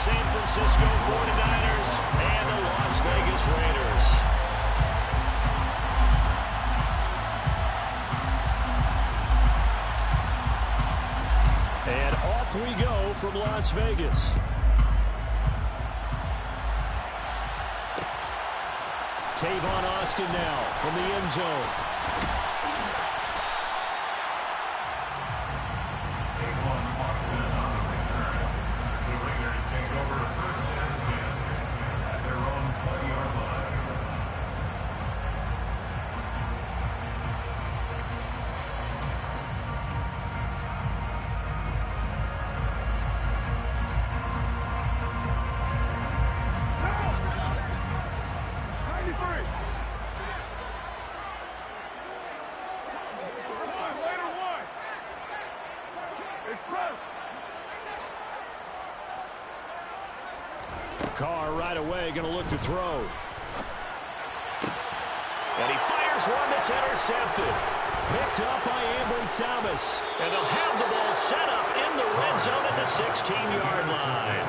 San Francisco 49ers and the Las Vegas Raiders. And off we go from Las Vegas. Tavon Austin now from the end zone. Carr right away going to look to throw. And he fires one that's intercepted. Picked up by Ambry Thomas. And they'll have the ball set up in the red zone at the 16-yard line.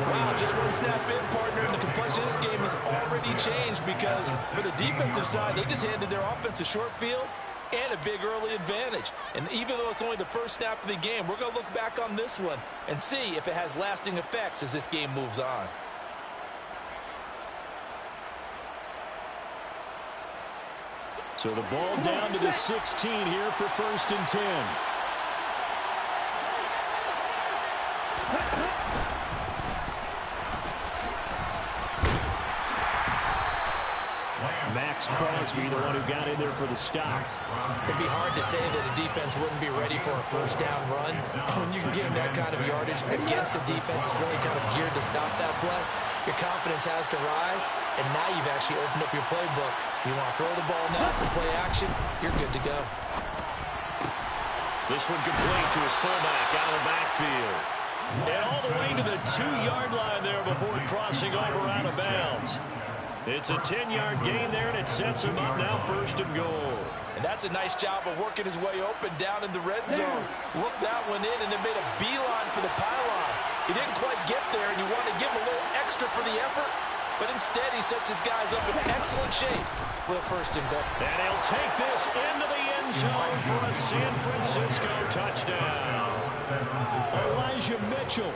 Wow, just one snap in, partner, and the complexion of this game has already changed because for the defensive side, they just handed their offense a short field and a big early advantage. And even though it's only the first snap of the game, we're going to look back on this one and see if it has lasting effects as this game moves on. So the ball down to the 16 here for 1st and 10. Max Crosby, the one who got in there for the stop. It'd be hard to say that a defense wouldn't be ready for a first down run. When you can gain that kind of yardage against a defense that's really kind of geared to stop that play, your confidence has to rise, and now you've actually opened up your playbook. If you want to throw the ball now for play action, you're good to go. This one complete to his fullback out of the backfield. And all the way to the 2-yard line there before crossing over out of bounds. It's a 10-yard gain there, and it sets him up now 1st and goal. And that's a nice job of working his way open down in the red zone. Looked that one in and then made a beeline for the pylon. He didn't quite get there, and you want to give him a little extra for the effort. But instead, he sets his guys up in excellent shape with a 1st and goal. And he'll take this into the end zone for a San Francisco touchdown. Elijah Mitchell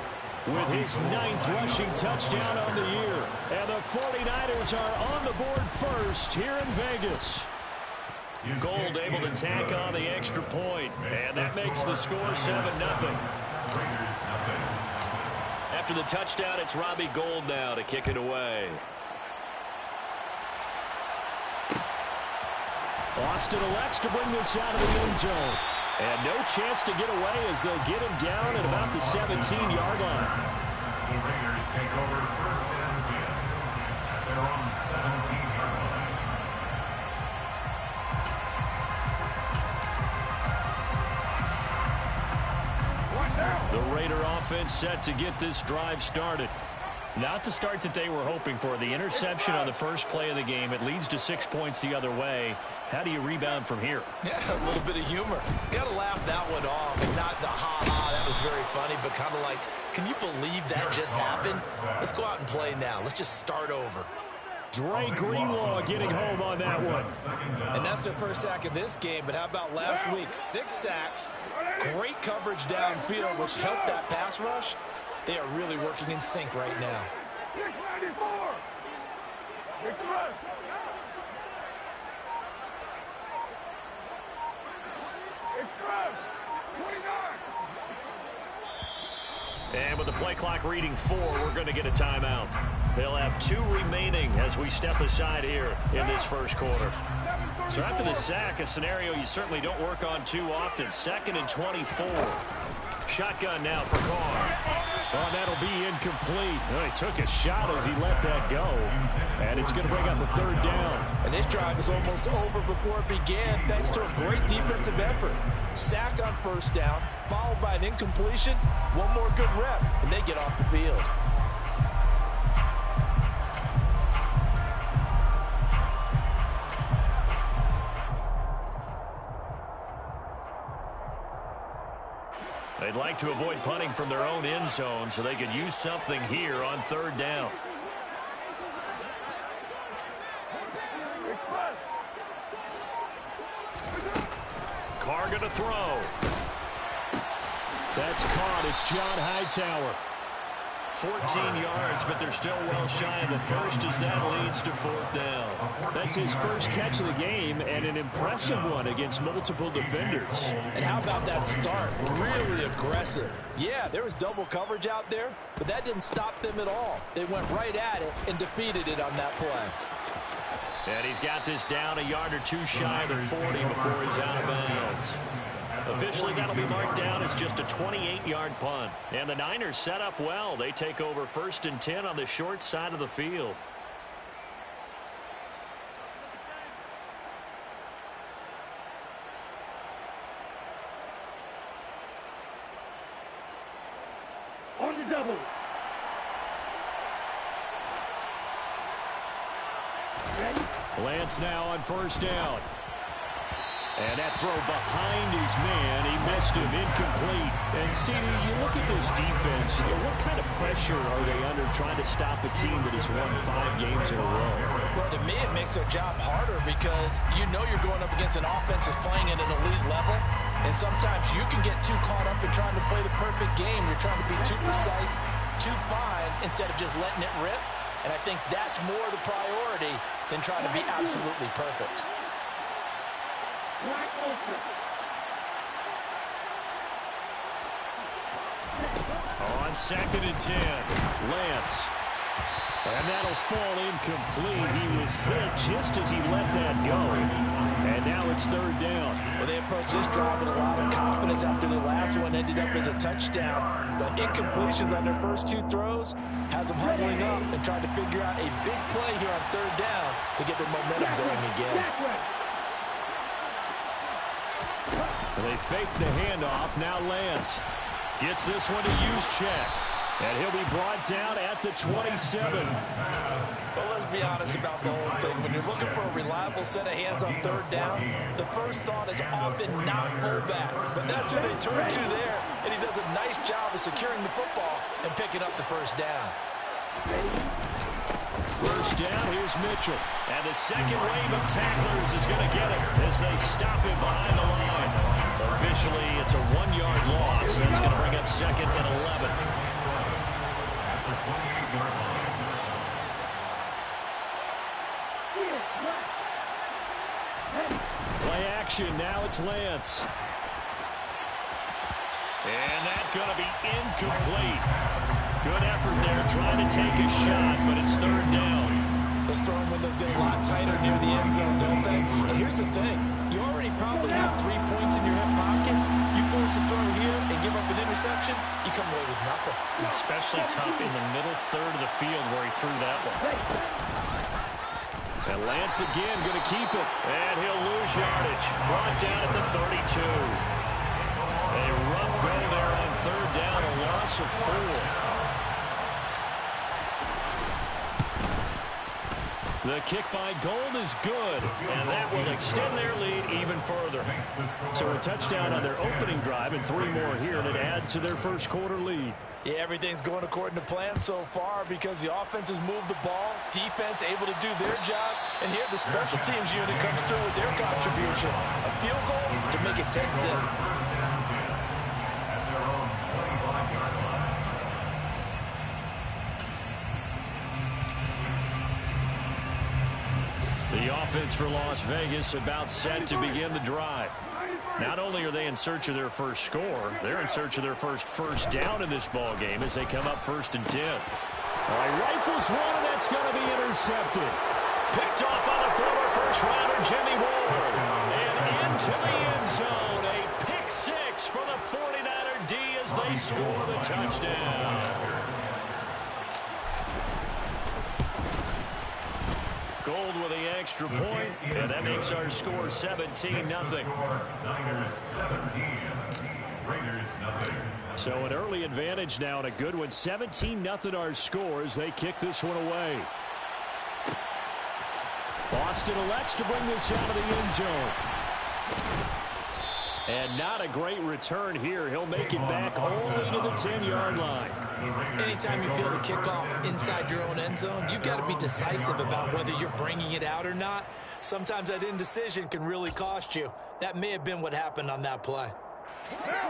with his 9th rushing touchdown on the year. And the 49ers are on the board first here in Vegas. Gold able to tack on the extra point, and that makes the score 7-0. After the touchdown, it's Robbie Gould now to kick it away. Austin elects to bring this out of the end zone. And no chance to get away as they'll get him down at about the 17-yard line. The Raiders take over 1st and 10 at their own 17-yard line. The Raider offense set to get this drive started. Not the start that they were hoping for. The interception on the first play of the game. It leads to 6 points the other way. How do you rebound from here? Yeah, a little bit of humor. Got to laugh that one off, and not the ha-ha, that was very funny, but kind of like, can you believe that just happened? Let's go out and play now. Let's just start over. Dre Greenlaw getting home on that one. And that's their first sack of this game, but how about last week? 6 sacks, great coverage downfield, which helped that pass rush. They are really working in sync right now. 694. 6 rush. And with the play clock reading 4, we're going to get a timeout. They'll have 2 remaining as we step aside here in this first quarter. So after the sack, a scenario you certainly don't work on too often. 2nd and 24. Shotgun now for Carr. Oh, that'll be incomplete. Oh, he took a shot as he let that go. And it's going to bring up a 3rd down. And this drive is almost over before it began thanks to a great defensive effort. Sack on 1st down, followed by an incompletion. One more good rep, and they get off the field. They'd like to avoid punting from their own end zone so they could use something here on third down. Carr going to throw. That's caught. It's John Hightower. 14 yards, but they're still well shy of the first as that leads to fourth down. That's his first catch of the game and an impressive one against multiple defenders. And how about that start? Really aggressive. Yeah, there was double coverage out there, but that didn't stop them at all. They went right at it and defeated it on that play. And he's got this down a yard or two shy of the 40 before he's out of bounds. Officially, that'll be marked down as just a 28-yard punt. And the Niners set up well. They take over 1st and 10 on the short side of the field. On the double. Ready? Lance now on 1st down. And that throw behind his man. He missed him. Incomplete. And, CD, you look at this defense. What kind of pressure are they under trying to stop a team that has won 5 games in a row? Well, to me, it makes their job harder because you know you're going up against an offense that's playing at an elite level. And sometimes you can get too caught up in trying to play the perfect game. You're trying to be too precise, too fine, instead of just letting it rip. And I think that's more the priority than trying to be absolutely perfect. On 2nd and 10, Lance. And that'll fall incomplete. He was hit just as he let that go. And now it's 3rd down. Well, they approached this drive with a lot of confidence after the last one ended up as a touchdown. But incompletions on their first 2 throws has them huddling up and trying to figure out a big play here on 3rd down to get their momentum going again. So they fake the handoff. Now Lance gets this one to Juszczyk. And he'll be brought down at the 27. Well, let's be honest about the whole thing. When you're looking for a reliable set of hands on 3rd down, the first thought is often not fullback. But that's who they turn to there. And he does a nice job of securing the football and picking up the 1st down. 1st down, here's Mitchell. And the second wave of tacklers is going to get him as they stop him behind the line. Officially, it's a 1-yard loss. That's going to bring up 2nd and 11. Play action, now it's Lance. And that's going to be incomplete. Good effort there trying to take a shot, but it's 3rd down. Those throwing windows get a lot tighter near the end zone, don't they? And here's the thing. You already probably have 3 points in your hip pocket. You force a throw here and give up an interception, you come away with nothing. Especially tough in the middle third of the field where he threw that one. And Lance again going to keep it. And he'll lose yardage. Brought down at the 32. A rough go there on 3rd down, a loss of 4. The kick by Gold is good, and that will extend their lead even further. So a touchdown on their opening drive and 3 more here, and it adds to their 1st quarter lead. Yeah, everything's going according to plan so far because the offense has moved the ball, defense able to do their job, and here the special teams unit comes through with their contribution. A field goal to make it 10-zip. The offense for Las Vegas about set to begin the drive. Not only are they in search of their first score, they're in search of their first down in this ball game as they come up 1st and 10. All right, rifles one, and that's going to be intercepted. Picked off by the former first-rounder Jimmy Ward. And into the end zone, a pick 6 for the 49er D as they score the touchdown. Gold with the extra point, and that makes our score 17-0. Niners 17, Raiders nothing. So an early advantage now and a good one. 17-0 our score as they kick this one away. Boston elects to bring this out of the end zone. And not a great return here. He'll make it back only to the 10-yard line. Anytime you feel the kickoff inside your own end zone, you've got to be decisive about whether you're bringing it out or not. Sometimes that indecision can really cost you. That may have been what happened on that play.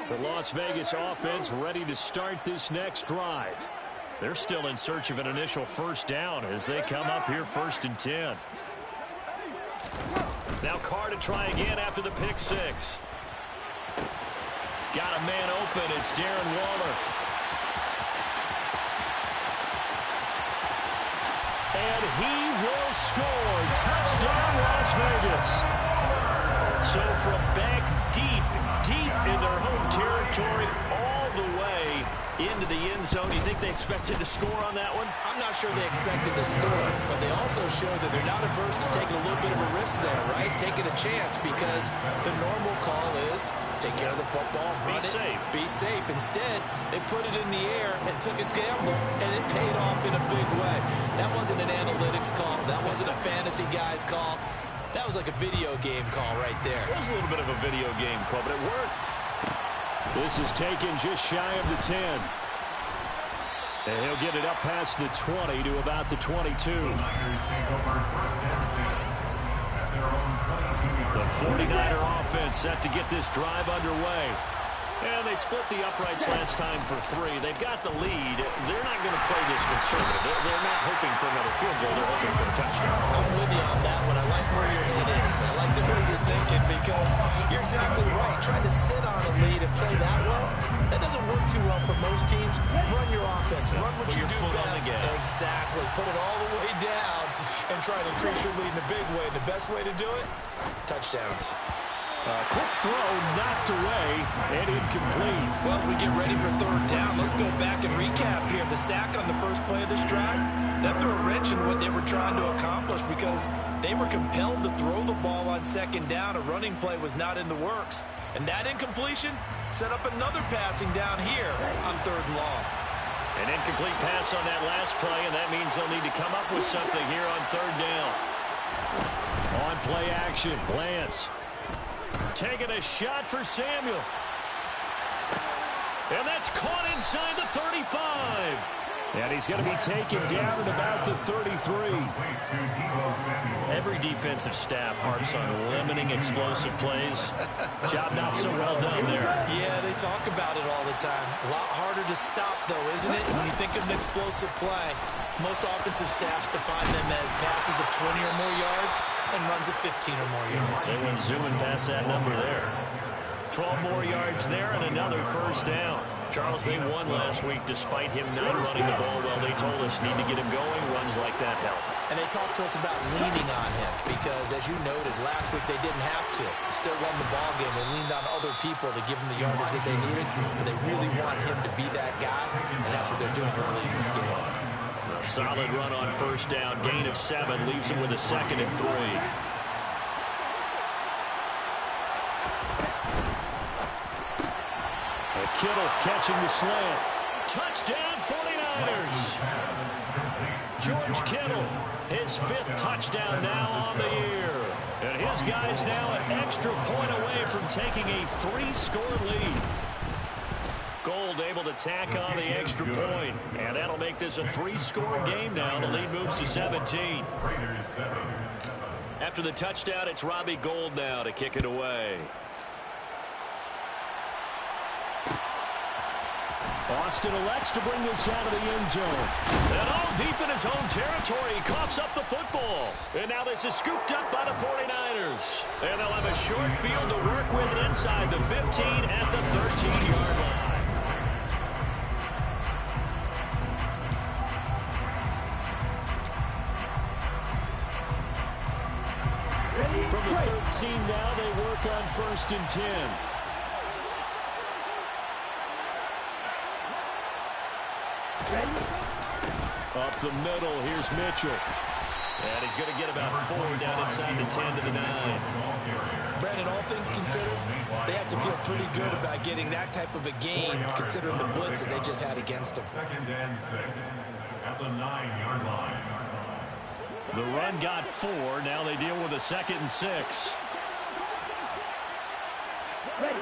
The Las Vegas offense ready to start this next drive. They're still in search of an initial first down as they come up here 1st and 10. Now Carr to try again after the pick six. Got a man open. It's Darren Waller. And he will score. Touchdown, Las Vegas. So from back deep in their home territory, all the way into the end zone. You think they expected to score on that one? I'm not sure they expected to score, but they also showed that they're not averse to taking a little bit of a risk there, right? Taking a chance, because the normal call is take care of the football, run it, be safe. Instead, they put it in the air and took a gamble, and it paid off in a big way. That wasn't an analytics call. That wasn't a fantasy guy's call. That was like a video game call right there. It was a little bit of a video game call, but it worked. This is taken just shy of the 10. And he'll get it up past the 20 to about the 22. The 49er offense set to get this drive underway. And they split the uprights last time for 3. They've got the lead. They're not going to play this conservative. They're not hoping for another field goal. They're hoping for a touchdown. I'm with you on that one. I like where your head is. I like the way you're thinking, because you're exactly right. Trying to sit on a lead and play that way, that doesn't work too well for most teams. Run your offense. Run what you do best. Exactly. Put it all the way down and try to increase your lead in a big way. And the best way to do it, touchdowns. Quick throw knocked away and incomplete. Well, as we get ready for 3rd down, let's go back and recap here. The sack on the first play of this drive, that threw a wrench in what they were trying to accomplish, because they were compelled to throw the ball on 2nd down. A running play was not in the works. And that incompletion set up another passing down here on 3rd and long. An incomplete pass on that last play, and that means they'll need to come up with something here on 3rd down. On play action, Lance. Taking a shot for Samuel. And that's caught inside the 35. And he's going to be taken down at about the 33. Every defensive staff harps on limiting explosive plays. Job not so well done there. Yeah, they talk about it all the time. A lot harder to stop, though, isn't it? When you think of an explosive play, most offensive staffs define them as passes of 20 or more yards and runs of 15 or more yards. They went zooming past that number there. 12 more yards there and another first down. Charles, they won last week despite him not running the ball well. They told us need to get him going. Runs like that help. And they talked to us about leaning on him because, as you noted, last week they didn't have to. They still won the ball game. They leaned on other people to give them the yardage that they needed, but they really want him to be that guy, and that's what they're doing early in this game. A solid run on first down. Gain of 7 leaves him with a 2nd and 3. Kittle catching the slant. Touchdown 49ers. George Kittle, his 5th touchdown now on the year. And his guys now an extra point away from taking a 3-score lead. Gold able to tack on the extra point. And that'll make this a 3-score game now. The lead moves to 17. After the touchdown, it's Robbie Gould now to kick it away. Austin elects to bring this out of the end zone. And all deep in his own territory, he coughs up the football. And now this is scooped up by the 49ers. And they'll have a short field to work with inside the 15 at the 13-yard line. From the 13 now, they work on 1st and 10. Up the middle, here's Mitchell. And he's going to get about 4 down inside the 10 to the 9. Brandon, all things considered, they have to feel pretty good about getting that type of a gain, considering the blitz that they just had against them. 2nd and 6 at the 9-yard line. The run got 4. Now they deal with a 2nd and 6. Ready.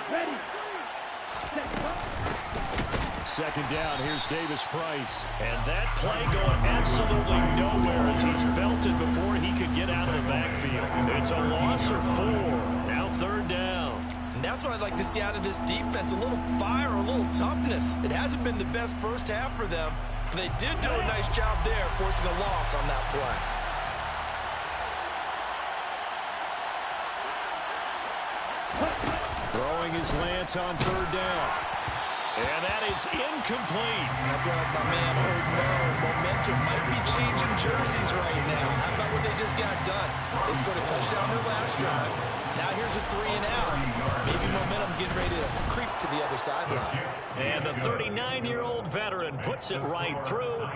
Second down, here's Davis Price. And that play going absolutely nowhere as he's belted before he could get out of the backfield. It's a loss of 4. Now third down. And that's what I'd like to see out of this defense, a little fire, a little toughness. It hasn't been the best first half for them, but they did do a nice job there forcing a loss on that play. Throwing his lance on third down. And that is incomplete. And I feel like my man momentum might be changing jerseys right now. How about what they just got done? They scored a touchdown their last drive. Now here's a 3 and out. Maybe momentum's getting ready to creep to the other sideline. And the 39-year-old veteran puts it right through.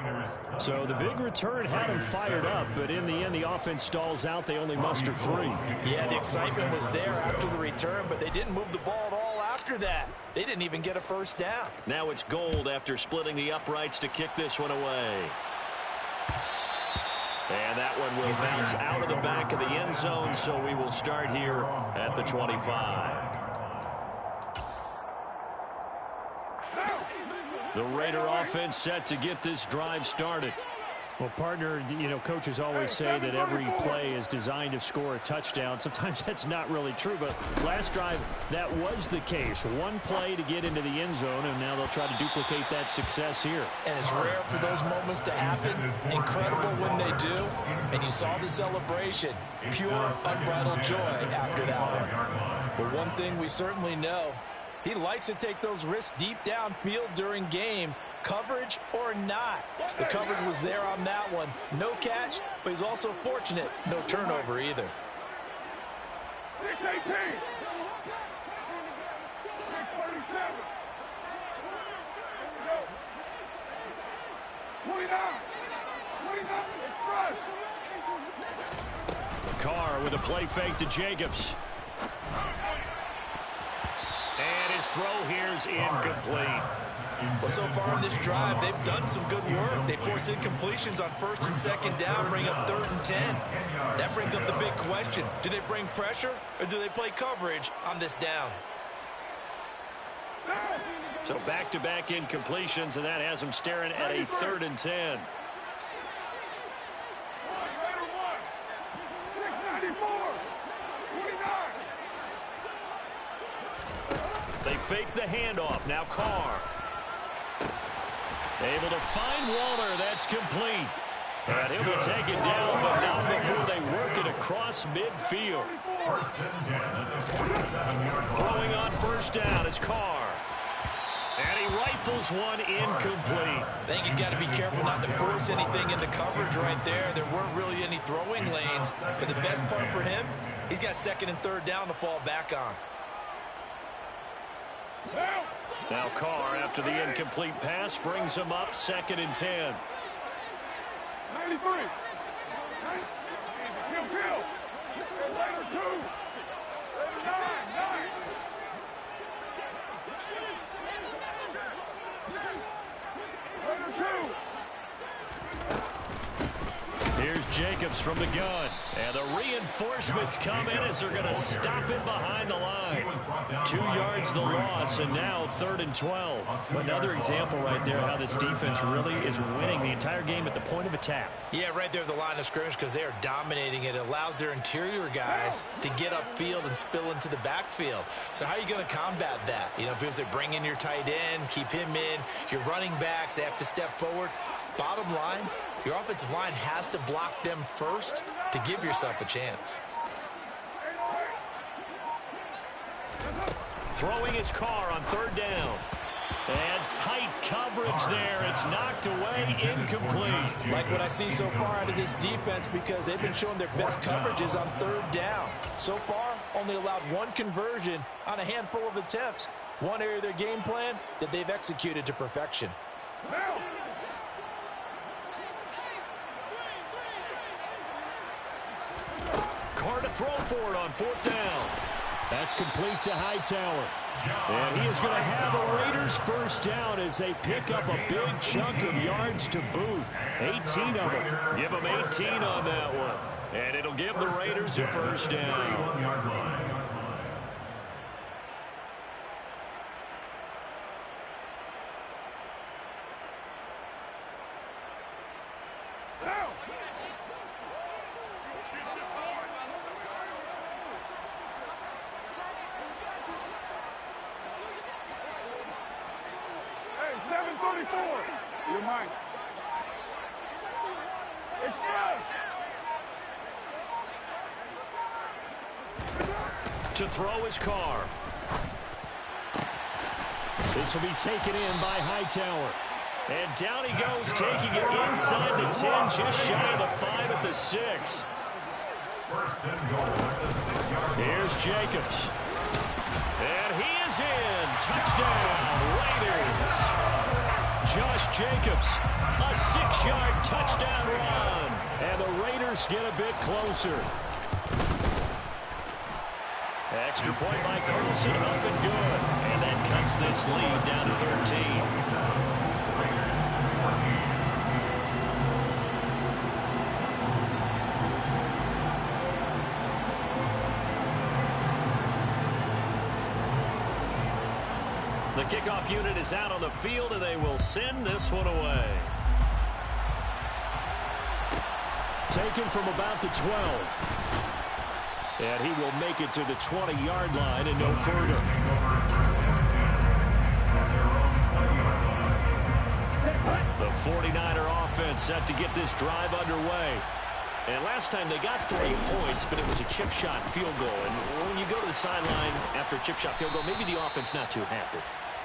So the big return had him fired up, but in the end, the offense stalls out. They only muster 3. Yeah, the excitement was there after the return, but they didn't move the ball at all after that. They didn't even get a first down. Now it's Gold after splitting the uprights to kick this one away. And that one will bounce out of the back of the end zone, so we will start here at the 25. The Raider offense set to get this drive started. Well, partner, coaches always say that every play is designed to score a touchdown. Sometimes that's not really true, but last drive, that was the case. One play to get into the end zone, and now they'll try to duplicate that success here. And it's rare for those moments to happen. Incredible when they do. And you saw the celebration. Pure, unbridled joy after that one. But one thing we certainly know, he likes to take those risks deep downfield during games, coverage or not. The coverage was there on that one. No catch, but he's also fortunate. No turnover either. 6-18. 6-37. 29. Express. Carr with a play fake to Jacobs. And his throw here's incomplete. Well, so far in this drive, they've done some good work. They force incompletions on first and second down, bring up 3rd and 10. That brings up the big question. Do they bring pressure or do they play coverage on this down? So back-to-back incompletions, and that has them staring at a 3rd and 10. 694. 29. They fake the handoff. Now Carr. Able to find Waller. That's complete. And he'll be taken down, but not before they work it across midfield. Throwing on first down is Carr. And he rifles one incomplete. I think he's got to be careful not to force anything into coverage right there. There weren't really any throwing lanes. But the best part for him, he's got 2nd and 3rd down to fall back on. Now Carr, after the incomplete pass, brings him up 2nd and 10. 93. Kill. Later 2. 9. Later 2. Here's Jacobs from the gun. And the reinforcements come in as they're going to stop him behind the line. 2 yards the loss, and now 3rd and 12. Another example right there how this defense really is winning the entire game at the point of attack. Yeah, right there at the line of scrimmage because they are dominating it. It allows their interior guys to get upfield and spill into the backfield. So how are you going to combat that? Because they bring in your tight end, keep him in. Your running backs, they have to step forward. Bottom line, your offensive line has to block them first to give yourself a chance. Throwing his Carr on 3rd down. And tight coverage there. It's knocked away, incomplete. Like what I see so far out of this defense because they've been showing their best coverages on 3rd down. So far, only allowed 1 conversion on a handful of attempts. One area of their game plan that they've executed to perfection. Carr to throw for it on 4th down. That's complete to Hightower. And he is going to have a Raiders first down as they pick up a big chunk of yards to boot. 18 of them. Give them 18 on that one. And it'll give the Raiders a first down. Down. Hey, 734. You're mine. It's good. To throw his car. This will be taken in by Hightower. And down he goes, taking it inside the 10, just shy of the 5 at the 6. First and goal at the 6-yard line. Here's Jacobs. And he is in. Touchdown, Raiders. Josh Jacobs, a 6-yard touchdown run. And the Raiders get a bit closer. Extra point by Carlson, up and good. And that cuts this lead down to 13. The kickoff unit is out on the field, and they will send this one away. Taken from about the 12. And he will make it to the 20-yard line and no further. The 49er offense set to get this drive underway. And last time they got 3 points, but it was a chip shot field goal. And when you go to the sideline after a chip shot field goal, maybe the offense not too happy.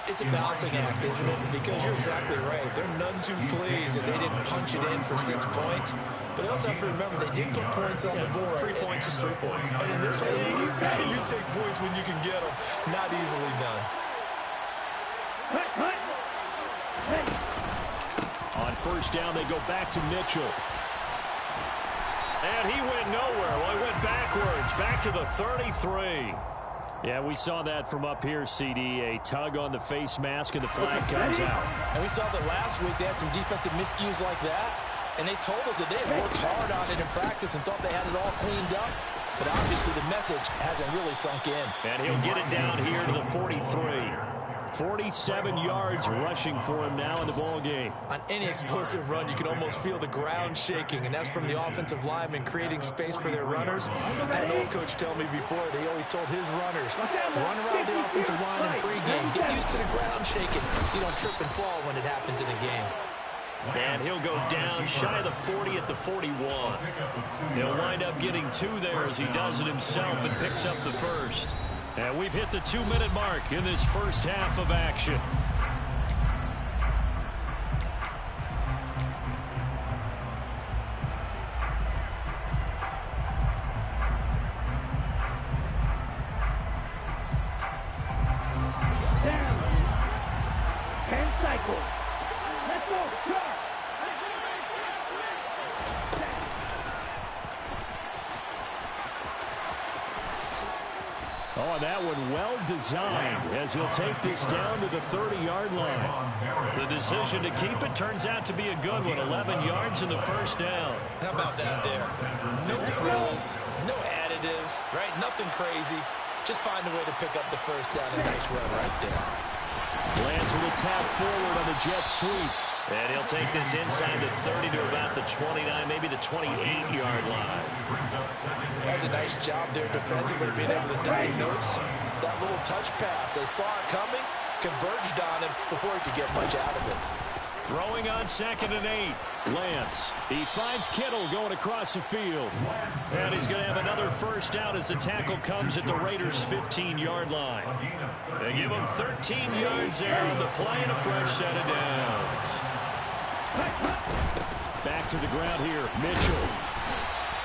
It's a balancing act, isn't it? Because you're exactly right. They're none too pleased, and they didn't punch it in for 6 points. But they also have to remember they did put points on the board. 3 points is 3 points. And in this league, you take points when you can get them. Not easily done. On first down, they go back to Mitchell. And he went nowhere. Well, he went backwards, back to the 33. Yeah, we saw that from up here, CD. A tug on the face mask, and the flag comes out. And we saw that last week they had some defensive miscues like that. And they told us that they had worked hard on it in practice and thought they had it all cleaned up. But obviously the message hasn't really sunk in. And he'll get it down here to the 43. 47 yards rushing for him now in the ball game. On any explosive run, you can almost feel the ground shaking, and that's from the offensive linemen creating space for their runners. I had an old coach tell me before, they always told his runners, run around the offensive line in pregame. Get used to the ground shaking so you don't trip and fall when it happens in a game. And he'll go down shy of the 40 at the 41. He'll wind up getting 2 there as he does it himself and picks up the first. And we've hit the 2-minute mark in this first half of action. Down. 10 cycles. Let's go. Start. Oh, that one well designed as he'll take this down to the 30-yard line. The decision to keep it turns out to be a good one. 11 yards in the first down. How about that there? No frills, no additives, right? Nothing crazy. Just find a way to pick up the first down. A nice run right there. Lands with a tap forward on the jet sweep. And he'll take this inside the 30 to about the 29, maybe the 28-yard line. That's a nice job there defensively, being able to diagnose that little touch pass. They saw it coming, converged on him before he could get much out of it. Throwing on 2nd and 8. Lance. He finds Kittle going across the field. And he's going to have another first down as the tackle comes at the Raiders' 15-yard line. They give him 13 yards there on the play and a fresh set of downs. Back to the ground here, Mitchell.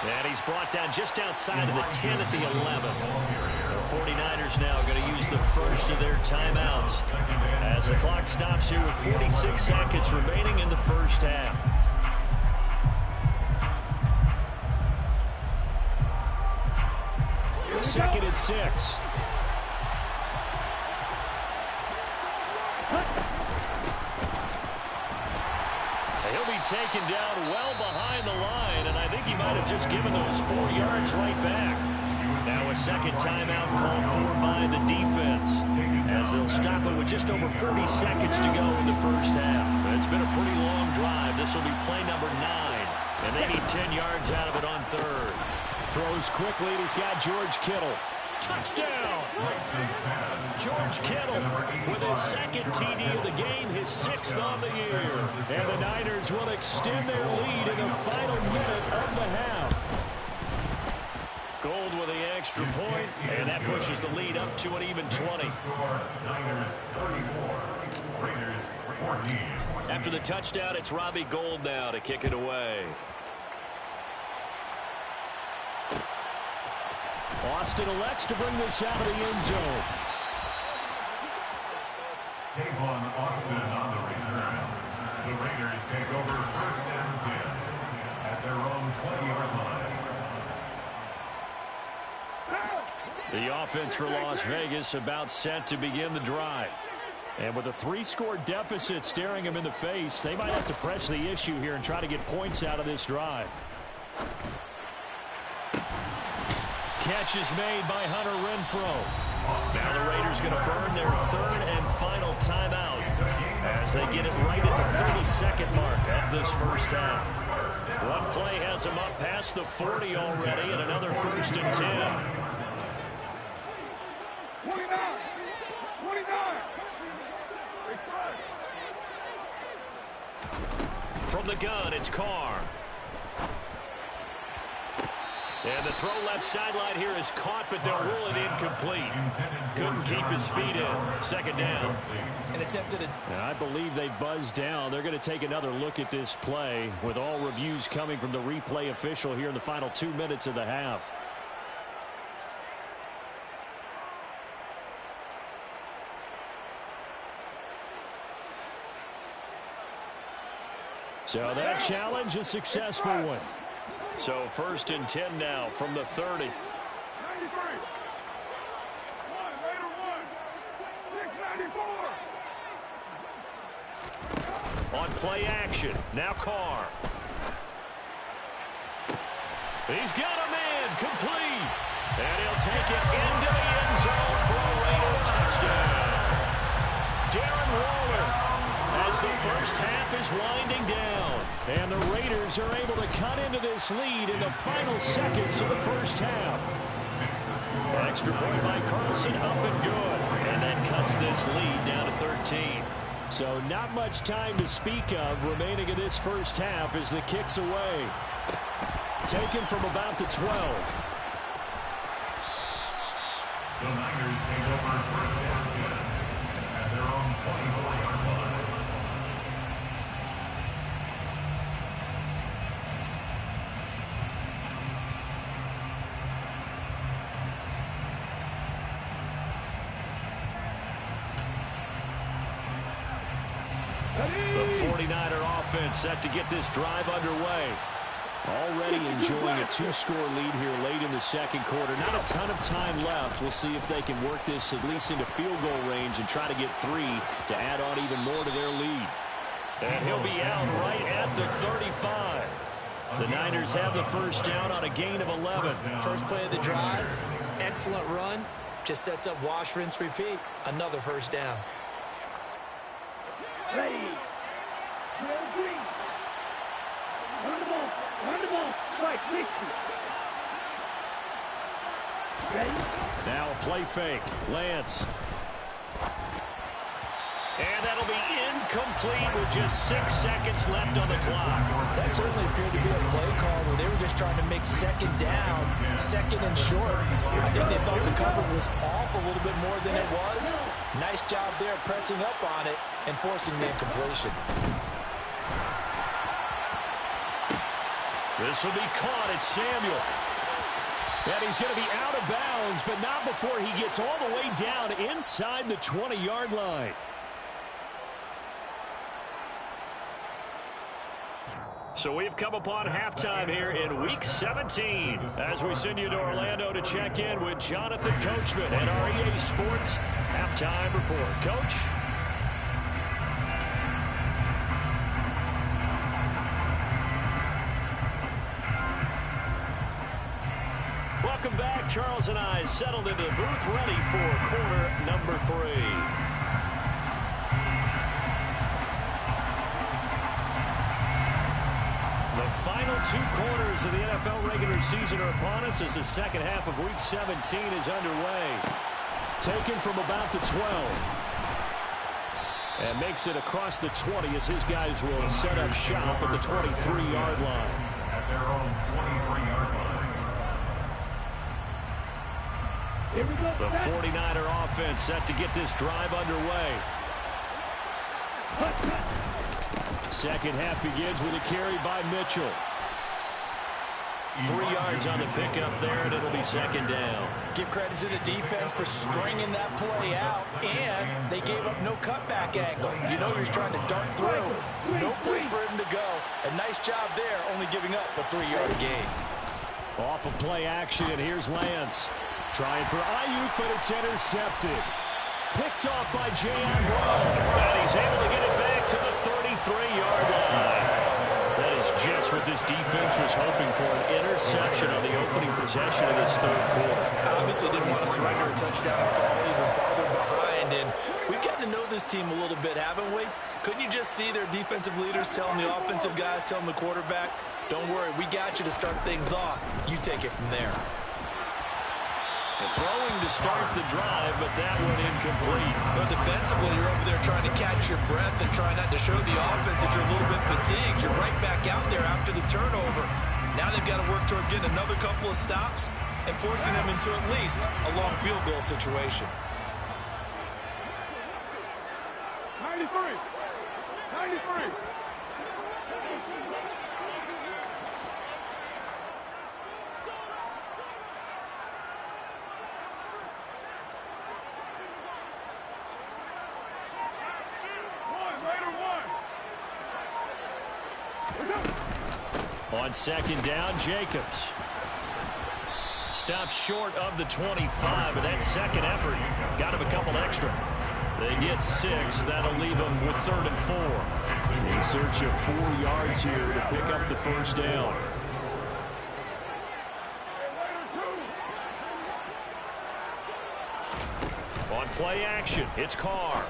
And he's brought down just outside of the 10 at the 11. The 49ers now going to use the first of their timeouts as the clock stops here with 46 seconds remaining in the first half. Second and 6. He'll be taken down well behind the line, and I think he might have just given those 4 yards right back. Now a second timeout called for by the defense as they'll stop it with just over 40 seconds to go in the first half. It's been a pretty long drive. This will be play number 9. And they need 10 yards out of it on third. Throws quickly, and he's got George Kittle. Touchdown! George Kittle with his second TD of the game, his 6th on the year. And the Niners will extend their lead in the final minute of the half. Gold with the extra point, and that pushes the lead up to an even 20. Niners 34, Raiders 14. After the touchdown, it's Robbie Gould now to kick it away. Austin elects to bring this out of the end zone. Tavon Austin on the return. The Raiders take over 1st and 10 at their own 20-yard line. The offense for Las Vegas about set to begin the drive. And with a 3-score deficit staring them in the face, they might have to press the issue here and try to get points out of this drive. Catch is made by Hunter Renfrow. Now the Raiders going to burn their 3rd and final timeout as they get it right at the 32nd mark of this first half. One play has them up past the 40 already, and another 1st and 10. 29. 29. From the gun, it's Carr. And the throw left sideline here is caught, but they'll rule it incomplete. Couldn't keep his feet in. 2nd down. And attempted it. I believe they buzzed down. They're going to take another look at this play with all reviews coming from the replay official here in the final 2 minutes of the half. So that challenge, a successful one. So 1st and 10 now from the 30. 93. 1, Raider 1. 694. On play action. Now Carr. He's got a man complete. And he'll take it into the end zone for a Raider touchdown. Darren Waller as the first half is winding down. And the Raiders are able to cut into this lead in the final seconds of the first half. Extra point by Carlson, up and good. And that cuts this lead down to 13. So not much time to speak of remaining in this first half as the kick's away. Taken from about the 12. The Niners take over 1st and 10 at their own 24-yard line. The 49er offense set to get this drive underway. Already enjoying a 2-score lead here late in the 2nd quarter. Not a ton of time left. We'll see if they can work this at least into field goal range and try to get 3 to add on even more to their lead. And he'll be out right at the 35. The Niners have the first down on a gain of 11. First play of the drive. Excellent run. Just sets up wash, rinse, repeat. Another first down. Ready. Green. Run the ball. Run the ball. Strike 60. Ready. Now a play fake. Lance. And that'll be incomplete with just 6 seconds left on the clock. That certainly appeared to be a play call where they were just trying to make 2nd down, 2nd and short. I think they thought the coverage was off a little bit more than it was. Nice job there pressing up on it and forcing the incompletion. This will be caught. It's Samuel. And he's going to be out of bounds, but not before he gets all the way down inside the 20-yard line. So we've come upon halftime here in Week 17 as we send you to Orlando to check in with Jonathan Coachman at our EA Sports Halftime Report. Coach? Welcome back. Charles and I settled into the booth ready for quarter number 3. The Final 2 quarters of the NFL regular season are upon us as the second half of Week 17 is underway. Taken from about the 12. And makes it across the 20 as his guys will set up shop at the 23-yard line. At their own 23-yard line. Here we go. The 49er offense set to get this drive underway. Second half begins with a carry by Mitchell. 3 yards on the pickup there, and it'll be second down. Give credit to the defense for stringing that play out, and they gave up no cutback angle. You know you're trying to dart through. No place for him to go. A nice job there, only giving up a 3-yard gain. Off of play action, here's Lance. Trying for Ayuk, but it's intercepted. Picked off by Jayon Brown. And he's able to get it back to the 33-yard line. That is just what this defense was hoping for, an interception on the opening possession of this third quarter. Obviously didn't want to surrender a touchdown and fall even farther behind. And we've gotten to know this team a little bit, haven't we? Couldn't you just see their defensive leaders telling the offensive guys, telling the quarterback, don't worry, we got you to start things off. You take it from there. Throwing to start the drive, but that one incomplete. But defensively, you're over there trying to catch your breath and try not to show the offense that you're a little bit fatigued. You're right back out there after the turnover. Now they've got to work towards getting another couple of stops and forcing them into at least a long field goal situation. 93. 93. On second down, Jacobs. Stops short of the 25, but that second effort got him a couple extra. They get 6. That'll leave them with 3rd and 4. In search of 4 yards here to pick up the first down. On play action, it's Carr.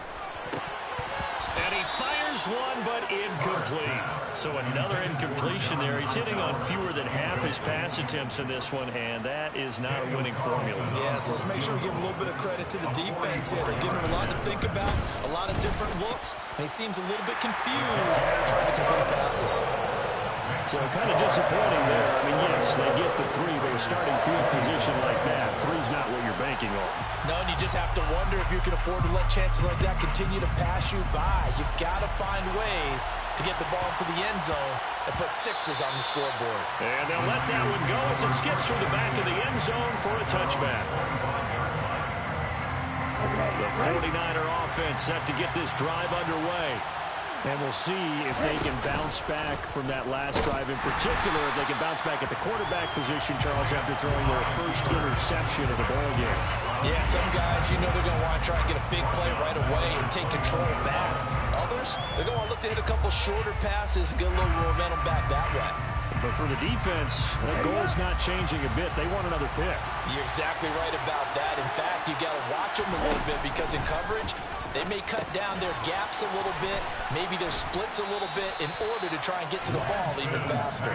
And he fires one, but incomplete. So another incompletion there. He's hitting on fewer than half his pass attempts in this one, and that is not a winning formula. Yeah, so let's make sure we give a little bit of credit to the defense here. They're giving him a lot to think about, a lot of different looks, and he seems a little bit confused trying to complete passes. So kind of disappointing there. I mean, yes, they get the 3, but a starting field position like that, 3's not what you're banking on. No, and you just have to wonder if you can afford to let chances like that continue to pass you by. You've got to find ways to get the ball into the end zone and put 6s on the scoreboard. And they'll let that one go as it skips through the back of the end zone for a touchback. The 49er offense set to get this drive underway. And we'll see if they can bounce back from that last drive. In particular, if they can bounce back at the quarterback position, Charles, after throwing their first interception of the ballgame. Yeah, some guys, you know they're going to want to try and get a big play right away and take control back. Others, they're going to look to hit a couple shorter passes and get a little momentum back that way. But for the defense, the goal's not changing a bit. They want another pick. You're exactly right about that. In fact, you got to watch them a little bit because in coverage, they may cut down their gaps a little bit, maybe their splits a little bit in order to try and get to the ball even faster.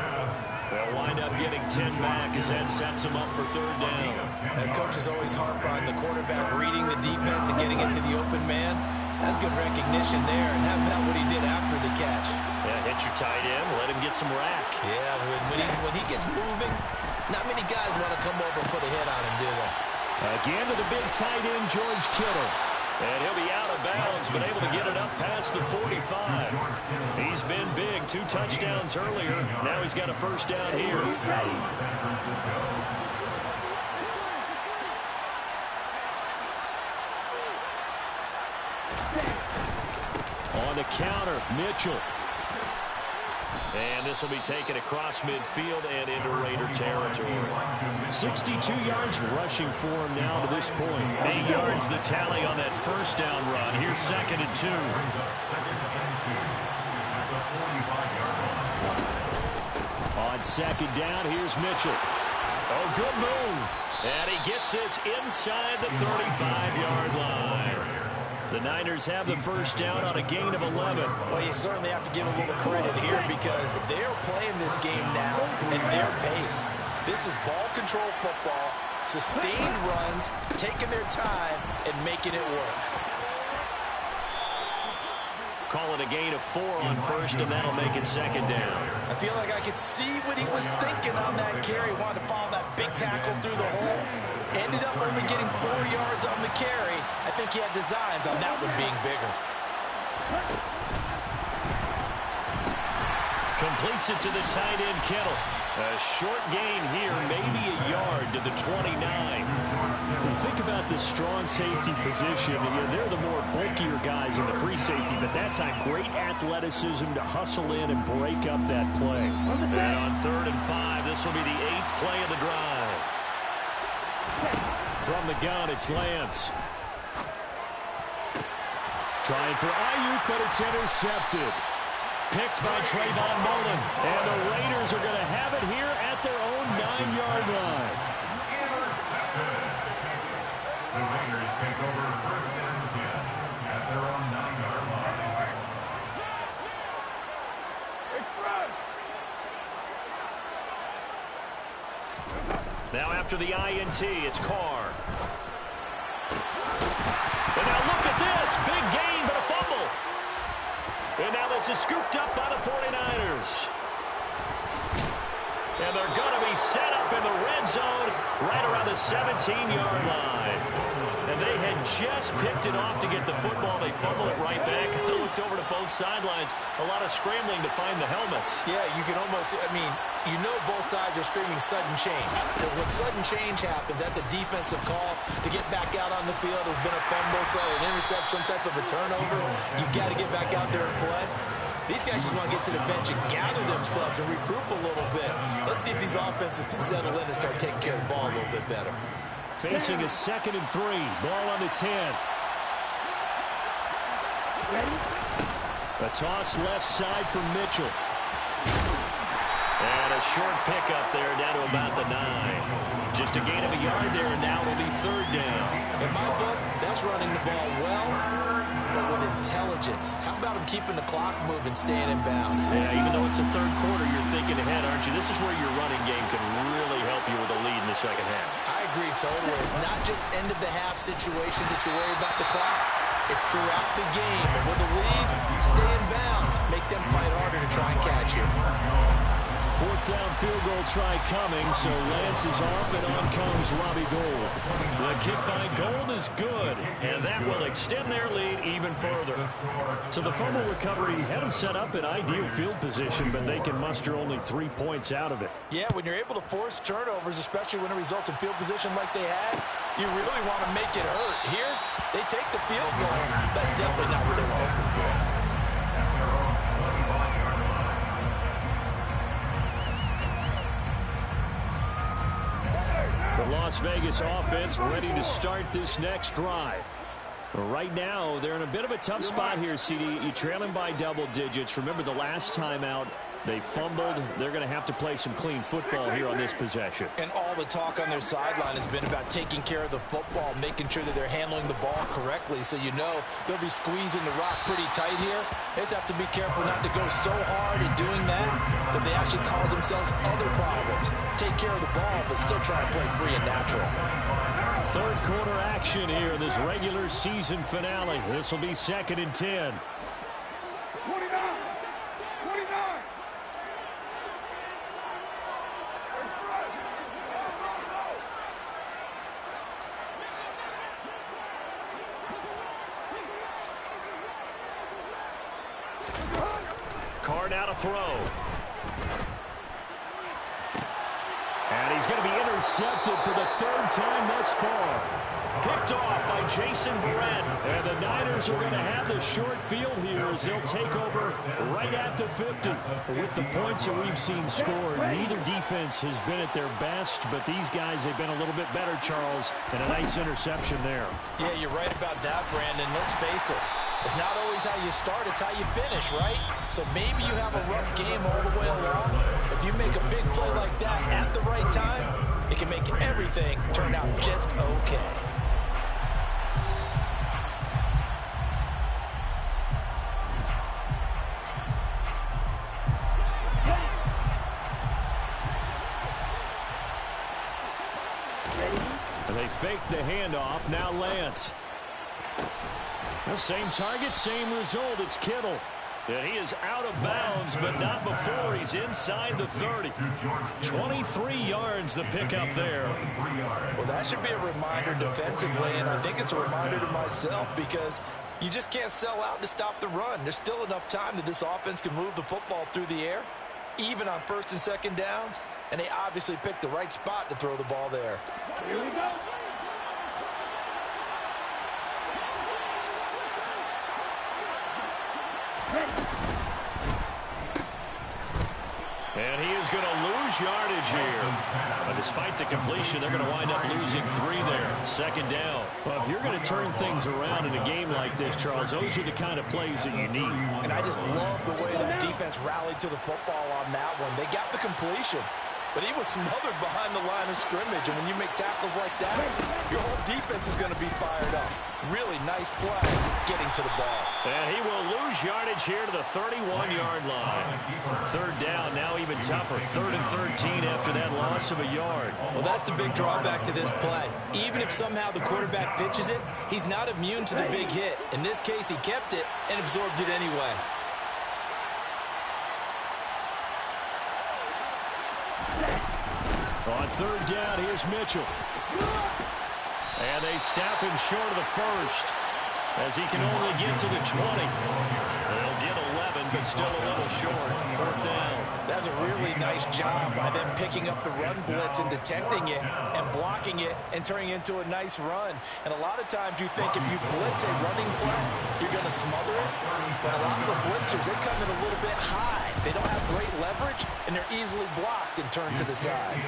They'll wind up getting 10 back as that sets them up for 3rd down. And coaches always harp on the quarterback reading the defense and getting it to the open man. That's good recognition there, and how about what he did after the catch? Yeah, hit your tight end, let him get some rack. Yeah, when he gets moving, not many guys want to come over and put a hit on him, do they? Again to the big tight end, George Kittle. And he'll be out of bounds, but able to get it up past the 45. He's been big, 2 touchdowns earlier. Now he's got a first down here. On the counter, Mitchell. And this will be taken across midfield and into Raider territory. 62 yards rushing for him now to this point. 8 yards the tally on that first down run. Here's 2nd and 2. On second down, here's Mitchell. Oh, good move. And he gets this inside the 35-yard line. The Niners have the first down on a gain of 11. Well, you certainly have to give a little credit here because they're playing this game now at their pace. This is ball control football, sustained runs, taking their time, and making it work. Call it a gain of 4 on first, and that'll make it second down. I feel like I could see what he was thinking on that carry. Wanted to follow that big tackle through the hole. Ended up only getting 4 yards on the carry. I think he had designs on that one being bigger. Completes it to the tight end, Kittle. A short gain here, maybe a yard to the 29. When you think about this strong safety position, and they're the more bulkier guys in the free safety, but that's a great athleticism to hustle in and break up that play. And on 3rd and 5, this will be the 8th play of the drive. From the gun, it's Lance. Trying for Ayuk, but it's intercepted. Picked by Trayvon Mullen. And the Raiders are going to have it here at their own 9-yard line. The Raiders take over 1st and 10 at their own 9-yard line. Now after the INT, it's Carr. And now look at this. Big gain, but a fumble. And now this is scooped up by the 49ers. And they're going to be set up in the red zone right around the 17-yard line. And they had just picked it off to get the football. They fumbled it right back. They looked over to both sidelines. A lot of scrambling to find the helmets. Yeah, you can almost, you know both sides are screaming sudden change. Because when sudden change happens, that's a defensive call to get back out on the field. There's been a fumble, so an interception, some type of a turnover. You've got to get back out there and play. These guys just want to get to the bench and gather themselves and regroup a little bit. Let's see if these offenses can settle in and start taking care of the ball a little bit better. Facing a 2nd and 3. Ball on the 10. A toss left side for Mitchell. And a short pickup there down to about the 9. Just a gain of a yard there, and now it'll be 3rd down. In my book, that's running the ball well, but with intelligence. How about him keeping the clock moving, staying in bounds? Yeah, even though it's the 3rd quarter, you're thinking ahead, aren't you? This is where your running game can really help you with a lead in the 2nd half. I agree totally. It's not just end-of-the-half situations that you worry about the clock. It's throughout the game. And with a lead, stay in bounds. Make them fight harder to try and catch you. 4th down field goal try coming, so Lance is off, and on comes Robbie Gould. The kick by Gould is good, and that will extend their lead even further. So the fumble recovery had them set up in ideal field position, but they can muster only 3 points out of it. Yeah, when you're able to force turnovers, especially when it results in field position like they had, you really want to make it hurt. Here, they take the field goal. That's definitely not what they were hoping for. The Las Vegas offense ready to start this next drive. Right now, they're in a bit of a tough spot here, CD. You're trailing by double digits. Remember the last time out, they fumbled. They're going to have to play some clean football here on this possession. And all the talk on their sideline has been about taking care of the football, making sure that they're handling the ball correctly. So you know they'll be squeezing the rock pretty tight here. They just have to be careful not to go so hard in doing that they actually cause themselves other problems. Take care of the ball, but still try to play free and natural. 3rd quarter action here in this regular season finale. This will be 2nd and 10. 29! 29! Carr now to throw. And he's going to be intercepted for the 3rd time thus far. Picked off by Jason Verrett. And the Niners are going to have the short field here as they'll take over right at the 50. With the points that we've seen scored, neither defense has been at their best, but these guys have been a little bit better, Charles, and a nice interception there. Yeah, you're right about that, Brandon. Let's face it. It's not always how you start, it's how you finish, right? So maybe you have a rough game all the way along. If you make a big play like that at the right time, it can make everything turn out just okay. They fake the handoff. Now Lance. The same target, same result. It's Kittle. And he is out of bounds, but not before he's inside the 30. 23 yards the pickup there. Well, that should be a reminder defensively, and I think it's a reminder to myself because you just can't sell out to stop the run. There's still enough time that this offense can move the football through the air, even on first and second downs, and they obviously picked the right spot to throw the ball there. Here we go. And he is going to lose yardage here. But despite the completion, they're going to wind up losing 3 there. Second down. Well, if you're going to turn things around in a game like this, Charles, those are the kind of plays that you need. And I just love the way that defense rallied to the football on that one. They got the completion, but he was smothered behind the line of scrimmage. And when you make tackles like that, your whole defense is going to be fired up. Really nice play getting to the ball. And he will lose yardage here to the 31-yard line. Third down, now even tougher. 3rd and 13 after that loss of a yard. Well, that's the big drawback to this play. Even if somehow the quarterback pitches it, he's not immune to the big hit. In this case, he kept it and absorbed it anyway. On 3rd down, here's Mitchell. And they snap him short of the first as he can only get to the 20. They'll get 11, but still a little short. 4th down. That's a really nice job by them picking up the run blitz and detecting it and blocking it and turning it into a nice run. And a lot of times you think if you blitz a running play, you're going to smother it. But a lot of the blitzers, they come in a little bit high. They don't have great leverage, and they're easily blocked and turned to the side.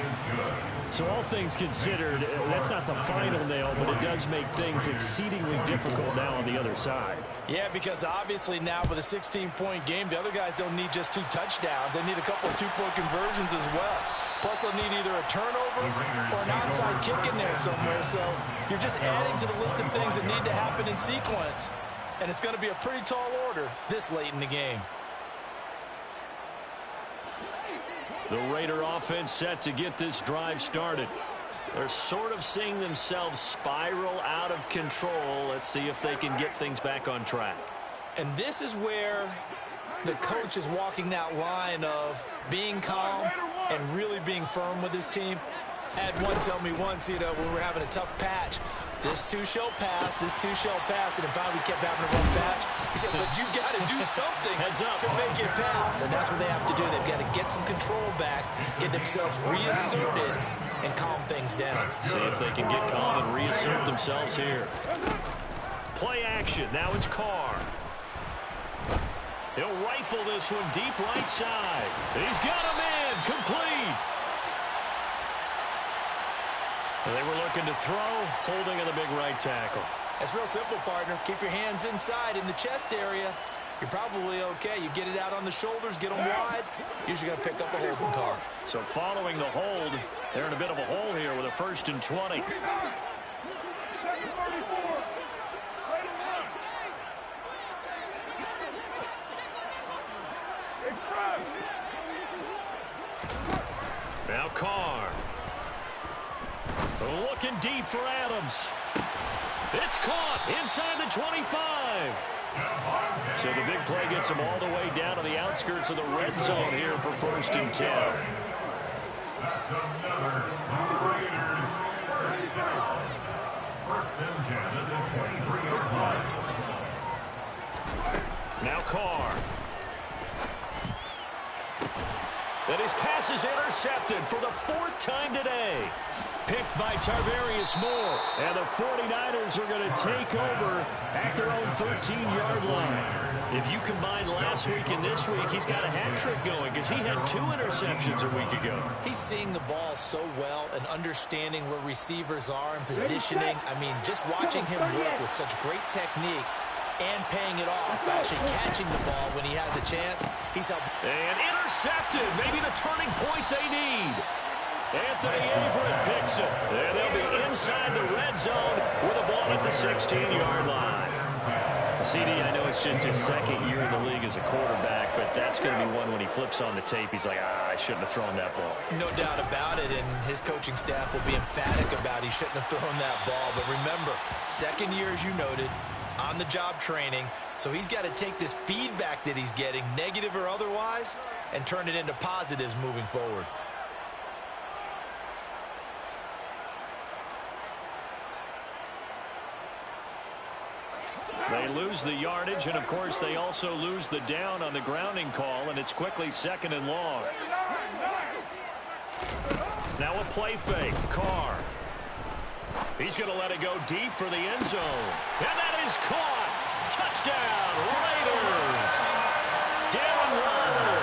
So all things considered, that's not the final nail, but it does make things exceedingly difficult now on the other side. Yeah, because obviously now with a 16-point game, the other guys don't need just 2 touchdowns. They need a couple of 2-point conversions as well. Plus, they'll need either a turnover or an onside kick in there somewhere. So you're just adding to the list of things that need to happen in sequence. And it's going to be a pretty tall order this late in the game. The Raider offense set to get this drive started. They're sort of seeing themselves spiral out of control. Let's see if they can get things back on track. And this is where the coach is walking that line of being calm and really being firm with his team. I had one tell me once, when we were having a tough patch, this too shall pass, this too shall pass, and finally we kept having a rough patch. He said, but you got to do something to make it pass, and that's what they have to do. They've got to get some control back, get themselves reasserted, and calm things down. See if they can get calm and reassert themselves here. Play action. Now it's Carr. He'll rifle this one deep right side. He's got him in. Complete. They were looking to throw, holding in the big right tackle. It's real simple, partner. Keep your hands inside in the chest area. You're probably okay. You get it out on the shoulders, get them wide. Usually going to pick up a holding call. So following the hold, they're in a bit of a hole here with a 1st and 20. Now Carr. Looking deep for Adams. It's caught inside the 25. So the big play gets him all the way down to the outskirts of the red zone here for 1st and 10. That's another Raiders first down. 1st and 10 at the 23-yard line. Now Carr. And his pass is intercepted for the 4th time today. Picked by Tarvarius Moore. And the 49ers are going to take over at their own 13-yard line. If you combine last week and this week, he's got a hat trick going because he had 2 interceptions a week ago. He's seeing the ball so well and understanding where receivers are and positioning. I mean, just watching him work with such great technique and paying it off by actually catching the ball when he has a chance. He's helped. And intercepted. Maybe the turning point they need. Anthony Everett picks it. And they'll be inside the red zone with a ball at the 16-yard line. CD, I know it's just his second year in the league as a quarterback, but that's going to be one when he flips on the tape, he's like, I shouldn't have thrown that ball. No doubt about it, and his coaching staff will be emphatic about he shouldn't have thrown that ball. But remember, second year, as you noted, on-the-job training, so he's got to take this feedback that he's getting, negative or otherwise, and turn it into positives moving forward. They lose the yardage, and of course they also lose the down on the grounding call, and it's quickly second and long. Now a play fake. Carr. He's going to let it go deep for the end zone. And that is caught. Touchdown, Raiders. Darren Waller,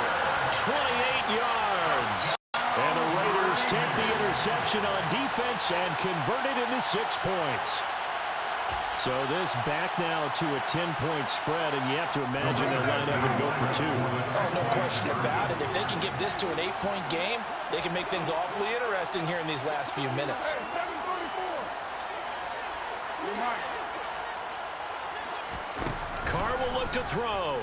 28 yards. And the Raiders take the interception on defense and convert it into 6 points. So this back now to a 10-point spread, and you have to imagine they'll line up and go for 2. Oh, no question about it. If they can get this to an 8-point game, they can make things awfully interesting here in these last few minutes. Carr will look to throw.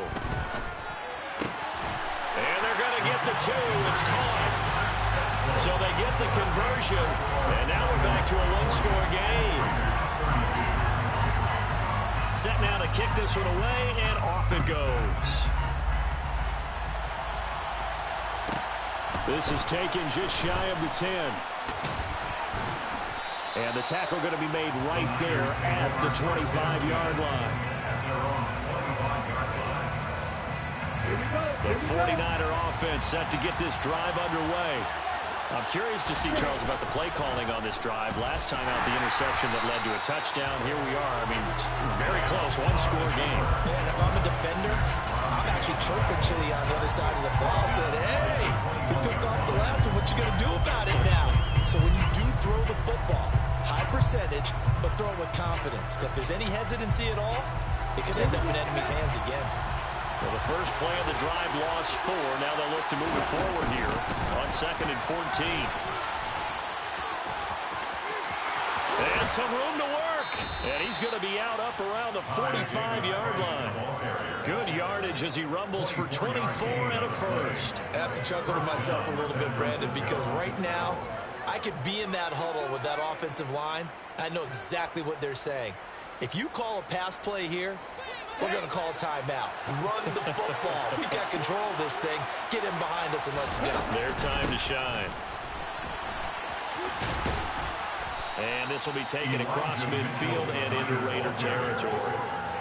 And they're going to get the 2. It's caught. So they get the conversion. And now we're back to a one-score game. Set now to kick this one away, and off it goes. This is taken just shy of the 10. And the tackle going to be made right there at the 25-yard line. The 49er offense set to get this drive underway. I'm curious to see, Charles, about the play calling on this drive. Last time out, the interception that led to a touchdown. Here we are. I mean, very close, one-score game. Man, if I'm a defender, I'm actually chirping Chili on the other side of the ball, saying, hey, you picked off the last one. What you going to do about it now? So when you do throw the football, high percentage, but throw it with confidence. If there's any hesitancy at all, it could end up in enemy's hands again. Well, the first play of the drive lost 4. Now they'll look to move it forward here on 2nd and 14. And some room to work. And he's going to be out up around the 45-yard line. Good yardage as he rumbles for 24 and a first. I have to chuckle to myself a little bit, Brandon, because right now I could be in that huddle with that offensive line. I know exactly what they're saying. If you call a pass play here, we're going to call a timeout. Run the football. We got control of this thing. Get him behind us and let's go. Their time to shine. And this will be taken across midfield and into Raider territory.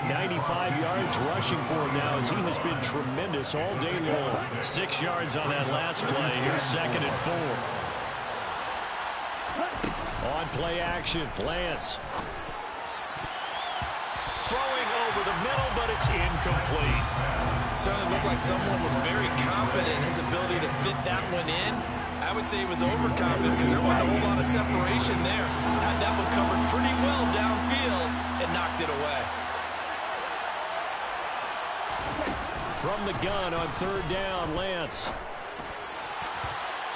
95 yards rushing for him now as he has been tremendous all day long. 6 yards on that last play. Here's 2nd and 4. On play action, Lance. Throwing over the middle, but it's incomplete. Certainly looked like someone was very confident in his ability to fit that one in. I would say he was overconfident because there wasn't a whole lot of separation there. Had that one covered pretty well downfield and knocked it away. From the gun on 3rd down, Lance.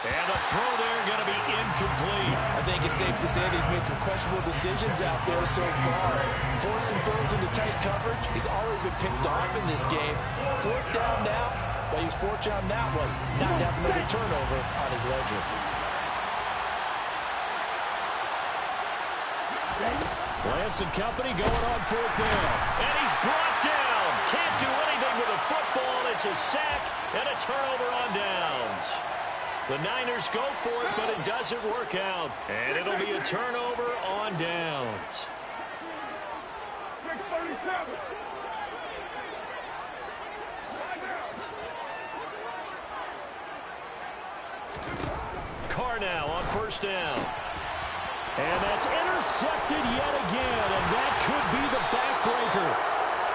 And the throw there going to be incomplete. I think it's safe to say that he's made some questionable decisions out there so far. Forced some throws into tight coverage. He's already been picked off in this game. 4th down now, but he was fortunate on that one. Not to have another turnover on his ledger. Lance and company going on 4th down. And he's brought down. Can't do anything with a football. It's a sack and a turnover on downs. The Niners go for it, but it doesn't work out. And it'll be a turnover on downs. 6:37. Carr now on 1st down. And that's intercepted yet again, and that could be the backbreaker.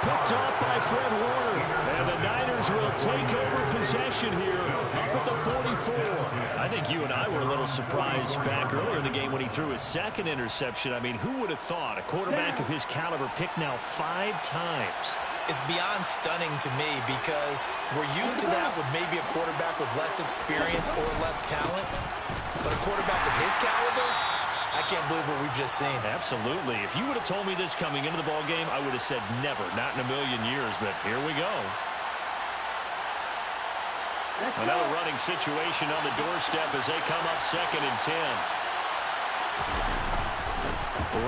Picked off by Fred Warner. And the Niners will take over possession here up at the 44. I think you and I were a little surprised back earlier in the game when he threw his 2nd interception. I mean, who would have thought a quarterback of his caliber picked now 5 times? It's beyond stunning to me because we're used to that with maybe a quarterback with less experience or less talent. But a quarterback of his caliber, I can't believe what we've just seen. Absolutely. If you would have told me this coming into the ball game, I would have said never, not in a million years, but here we go. Another running situation on the doorstep as they come up 2nd and 10.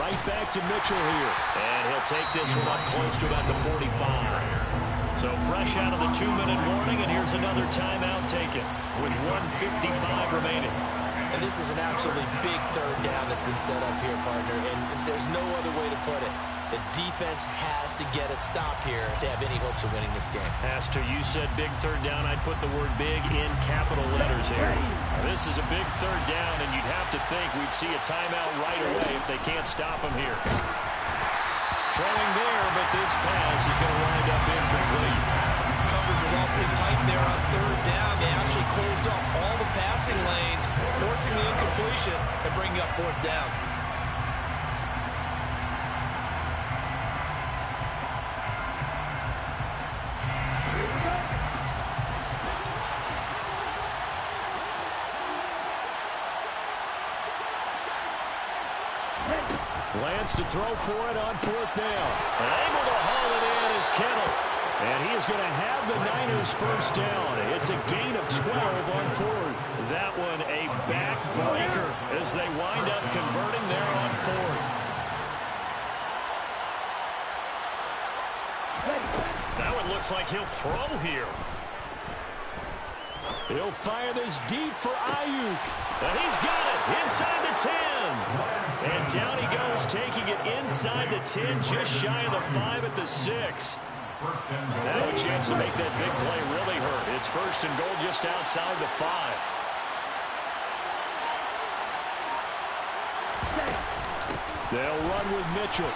Right back to Mitchell here. And he'll take this one up close to about the 45. So fresh out of the 2-minute warning, and here's another timeout taken with 1:55 remaining. And this is an absolutely big 3rd down that's been set up here, partner, and there's no other way to put it. The defense has to get a stop here if they have any hopes of winning this game. Has to. You said big 3rd down. I'd put the word big in capital letters here. This is a big 3rd down, and you'd have to think we'd see a timeout right away if they can't stop him here. Throwing there, but this pass is going to wind up incomplete. Coverage is awfully tight there on 3rd down. They actually closed off all the passing lanes, forcing the incompletion and bringing up 4th down. Lance to throw for it on 4th down. And able to haul it in is Kittle. And he is going to have the Niners first down. It's a gain of 12 on 4th. That one a backbreaker as they wind up converting there on 4th. Now it looks like he'll throw here. He'll fire this deep for Ayuk. And he's got it inside the 10. And down he goes, taking it inside the 10, just shy of the 5 at the 6. Now a chance to make that big play really hurt. It's 1st and goal just outside the 5. They'll run with Mitchell.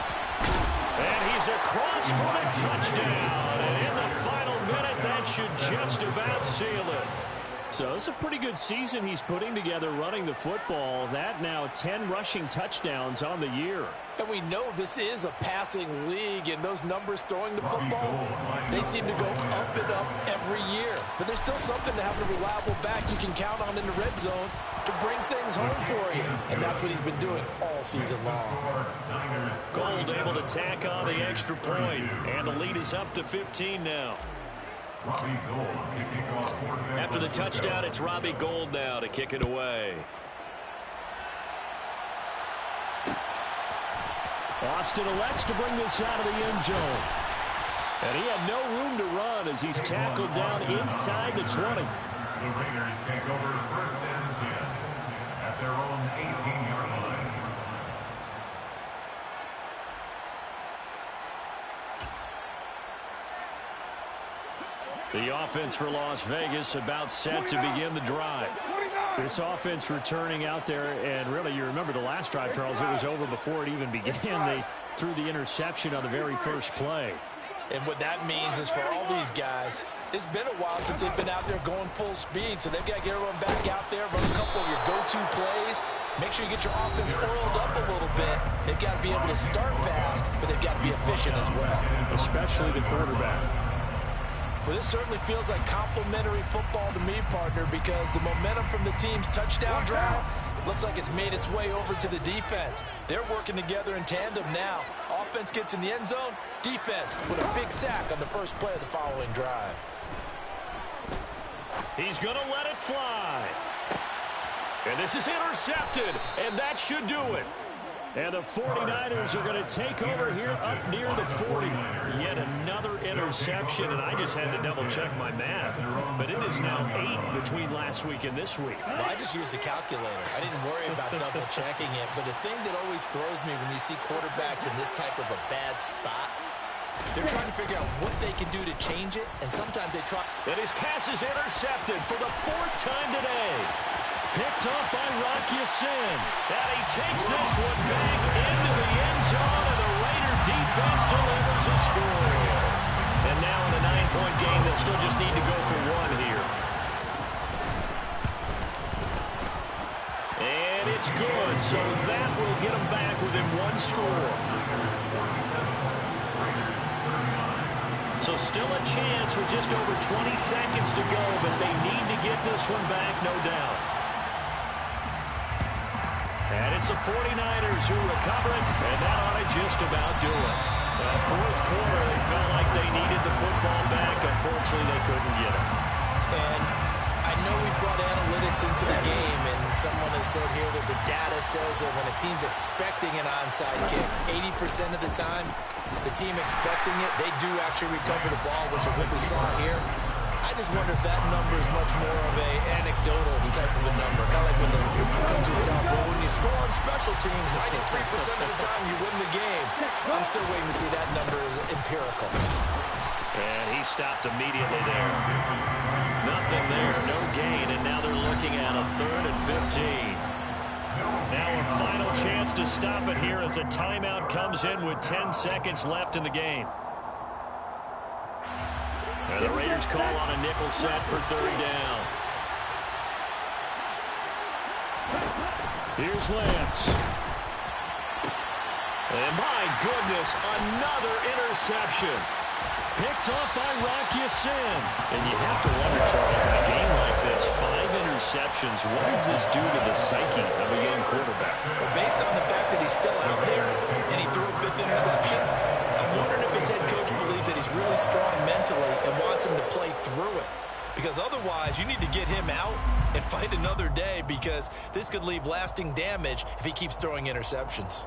And he's across for a touchdown. And in the final minute, that should just about seal it. So it's a pretty good season he's putting together running the football. That now 10 rushing touchdowns on the year. And we know this is a passing league, and those numbers throwing the football, they seem to go up and up every year. But there's still something to have a reliable back you can count on in the red zone to bring things home for you. And that's what he's been doing all season long. Gold able to tack on the extra point, and the lead is up to 15 now. After the touchdown, it's Robbie Gould now to kick it away. Austin elects to bring this out of the end zone. And he had no room to run as he's tackled down inside the 20. The Raiders take over 1st and 10 at their own 18-yard line. The offense for Las Vegas about set to begin the drive. This offense returning out there, and really you remember the last drive, Charles, it was over before it even began. They threw the interception on the very first play. And what that means is for all these guys, it's been a while since they've been out there going full speed, so they've got to get everyone back out there, run a couple of your go-to plays, make sure you get your offense oiled up a little bit. They've got to be able to start fast, but they've got to be efficient as well. Especially the quarterback. Well, this certainly feels like complimentary football to me, partner, because the momentum from the team's touchdown drive looks like it's made its way over to the defense. They're working together in tandem now. Offense gets in the end zone, defense with a big sack on the first play of the following drive. He's going to let it fly. And this is intercepted, and that should do it. And the 49ers are going to take over here up near the 40. Yet another interception, and I just had to double-check my math. But it is now 8 between last week and this week. Well, I just used the calculator. I didn't worry about double-checking it. But the thing that always throws me when you see quarterbacks in this type of a bad spot, they're trying to figure out what they can do to change it, and sometimes they try. And his pass is intercepted for the 4th time today. Picked up by Rock Ya-Sin. And he takes this one back into the end zone, and the Raider defense delivers a score. And now in a 9-point game, they'll still just need to go for 1 here. And it's good, so that will get them back within 1 score. So still a chance with just over 20 seconds to go, but they need to get this one back, no doubt. And it's the 49ers who recover it, and that ought to just about do it. Fourth quarter, they felt like they needed the football back. Unfortunately, they couldn't get it. And I know we've brought analytics into the game, and someone has said here that the data says that when a team's expecting an onside kick, 80% of the time, the team expecting it, they do actually recover the ball, which is what we saw here. I just wonder if that number is much more of a anecdotal type of a number. Kind of like when the coaches tell us, well, when you score on special teams, 93% of the time you win the game. I'm still waiting to see that number is empirical. And he stopped immediately there. Nothing there, no gain, and now they're looking at a 3rd and 15. Now a final chance to stop it here as a timeout comes in with 10 seconds left in the game. And the Raiders call on a nickel set for 3rd down. Here's Lance. And my goodness, another interception. Picked off by Rocky Sin. And you have to wonder, Charles, in a game like this, 5 interceptions, what does this do to the psyche of a young quarterback? But based on the fact that he's still out there and he threw a 5th interception, I'm wondering if his head coach believes that he's really strong mentally and wants him to play through it. Because otherwise, you need to get him out and fight another day, because this could leave lasting damage if he keeps throwing interceptions.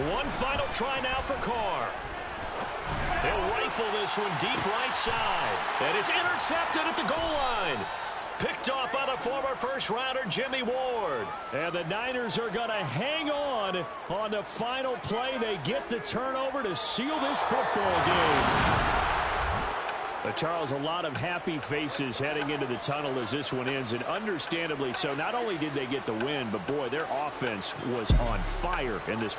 One final try now for Carr. He'll rifle this one deep right side. And it's intercepted at the goal line. Picked off by the former first-rounder Jimmy Ward. And the Niners are going to hang on the final play. They get the turnover to seal this football game. Charles, a lot of happy faces heading into the tunnel as this one ends, and understandably so. Not only did they get the win, but boy, their offense was on fire in this